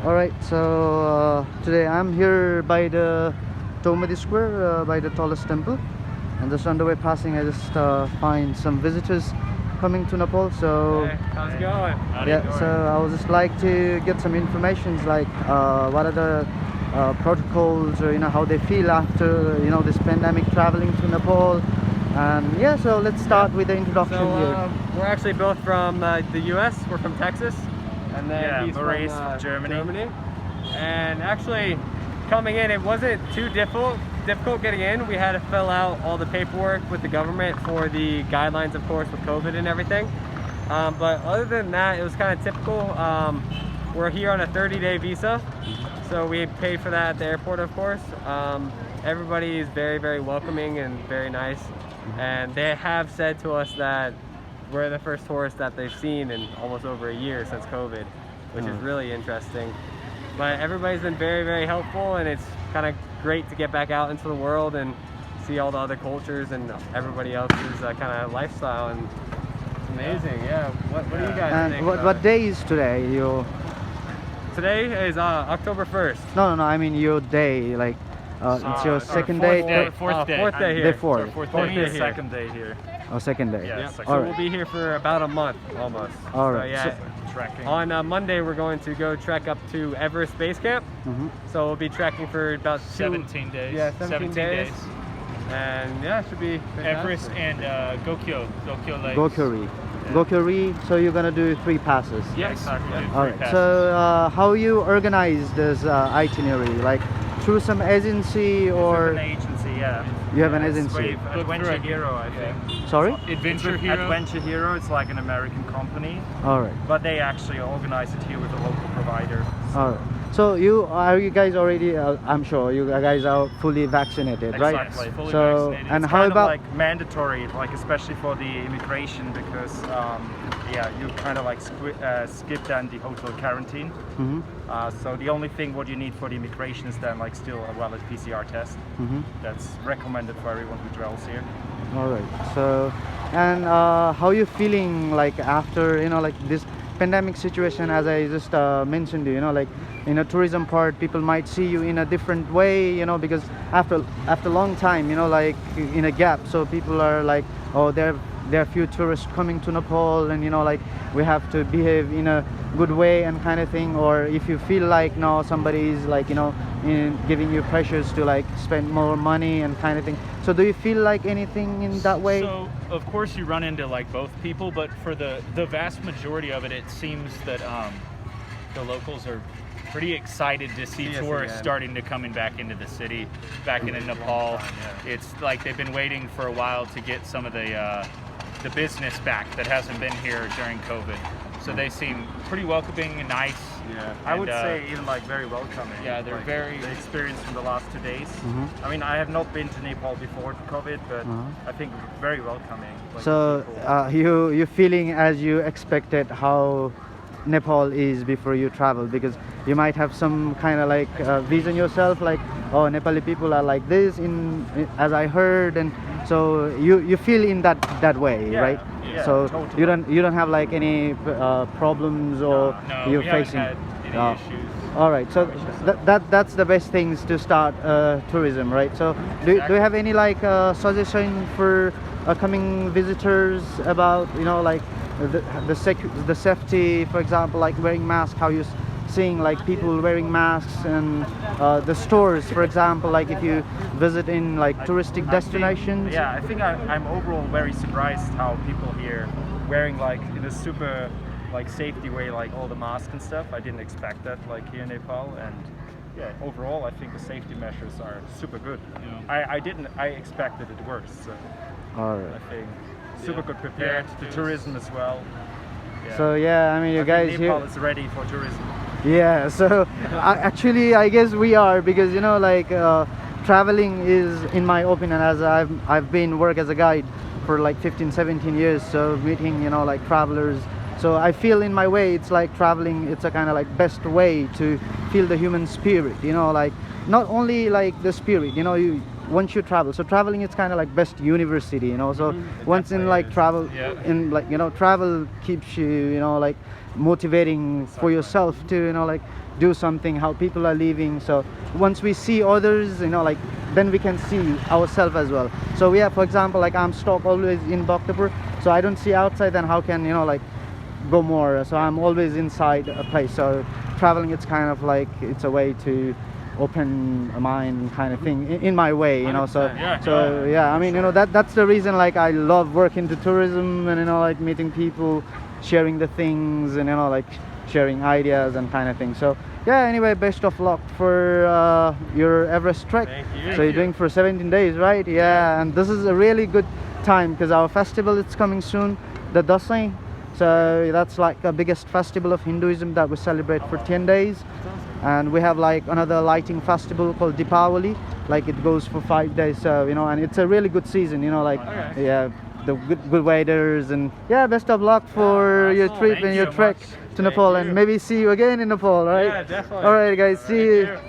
All right, so today I'm here by the Taumadhi Square, by the tallest temple, and just on the way passing, I just find some visitors coming to Nepal. So Hey, how's it going? yeah, so I would just like to get some information, like what are the protocols, or how they feel after this pandemic traveling to Nepal, and yeah. So let's start with the introduction here. We're actually both from the U.S. We're from Texas, and then he's Maurice from from Germany. And actually, coming in, it wasn't too difficult getting in. We had to fill out all the paperwork with the government for the guidelines, of course, with COVID and everything. But other than that, it was kind of typical. We're here on a 30-day visa, so we paid for that at the airport, of course. Everybody is very, very welcoming and very nice. And they have said to us that we're the first tourists that they've seen in almost over a year since COVID, which is really interesting. But everybody's been very, very helpful, and it's kind of great to get back out into the world and see all the other cultures and everybody else's kind of lifestyle. And it's amazing, yeah. What do you guys think? And what day is today? Today is October 1st. No, I mean your day, like it's your second day. Fourth day. Fourth day here. Day four. Fourth Fourth day day here. here. Second day here. Oh, second day. Yeah, Yep. second So All we'll right. be here for about a month almost. All So, right. yeah. Trekking. On Monday, we're going to go trek up to Everest Base Camp. So we'll be trekking for about 17 days. Yeah, 17 days. And yeah, it should be fantastic. Everest and Gokyo Lake. Gokyo-ri. So you're gonna do 3 passes. Yeah, exactly. Yeah. Do All 3 right. passes. So how you organize this itinerary? Like through some agency, or An agency, yeah. you have an It's agency? with Adventure Hero, I think. Sorry. Adventure Hero, it's like an American company, All right. but they actually organize it here with a local provider. All right. So you guys already? I'm sure you guys are fully vaccinated, right? Exactly. Fully So vaccinated. and It's how kind of about? like mandatory, like especially for the immigration, because you kind of like skip then the hotel quarantine. Mhm. So the only thing what you need for the immigration is then like still a valid PCR test. Mhm. That's recommended for everyone who travels here. All right. So, and how you feeling like after like this pandemic situation? As I just mentioned, like in a tourism part, people might see you in a different way, because after a long time, like in a gap, so people are like, oh, there are few tourists coming to Nepal, and like we have to behave in a good way and kind of thing. Or if you feel like no, somebody is like giving you pressures to like spend more money and kind of thing. So do you feel like anything in that way? So of course you run into like both people, but for the vast majority of it, it seems that the locals are pretty excited to see tourists starting to coming back into the city, back into Nepal. It's like they've been waiting for a while to get some of the business back that hasn't been here during COVID. So they seem pretty welcoming and nice. Yeah, I And, would say even like very welcoming. Yeah, they're like, very- the experience from the last 2 days. Mhm. I mean, I have not been to Nepal before COVID, but I think very welcoming. Like, So people. you feeling as you expected how Nepal is before you travel, because you might have some kind of like vision yourself, like, oh, Nepali people are like this as I heard, and so you feel in that way, Yeah, right? yeah, So totally. you don't have like any problems, or No, you're we haven't facing. had any Oh. issues. All right, so that's the best things to start tourism, right? So do you have any like suggestion for coming visitors about like the safety, for example, like wearing masks? How you seeing like people wearing masks, and the stores, for example, like if you visit in like touristic destinations? I think I'm overall very surprised how people here wearing like in a super like safety way, like all the masks and stuff. I didn't expect that like here in Nepal, and yeah, overall I think the safety measures are super good. I expected it worse. So All right. I think super good prepared. The tourism as well. Yeah. So yeah, I mean, you I think guys Nepal here. is ready for tourism. Yeah, so actually I guess we are, because like traveling is, in my opinion, as I've been work as a guide for like 15-17 years, so meeting like travelers. So I feel in my way it's like traveling, it's a kind of like best way to feel the human spirit, like not only like the spirit, you once you travel. So traveling is kind of like best university, so once in like travel, in like travel keeps you, like motivating for yourself to, you know, like do something, how people are living. So once we see others, you know, like then we can see ourselves as well. So yeah, for example, like I'm stuck always in Bhaktapur, so I don't see outside, then how can, you know, like go more? So I'm always inside a place. So traveling, it's kind of like it's a way to open a mind kind of thing in my way, you know. So 100%. so yeah, I mean, you know, that's the reason like I love working to tourism, and you know, like meeting people, sharing the things, and you know, like sharing ideas and kind of thing. So yeah, anyway, best of luck for your Everest trek. Thank you. So you're doing for 17 days, right? Yeah, and this is a really good time because our festival is coming soon, the Dasai. So that's like the biggest festival of Hinduism that we celebrate for 10 days. And we have like another lighting festival called Deepavali, like it goes for 5 days. So you know, and it's a really good season, you know, like Okay. yeah, the good weathers, and yeah, best of luck for your awesome. trip Thank and you your so trek much. to Thank Nepal, you. and maybe see you again in Nepal, right? Yeah, definitely. All right, guys, see you. you.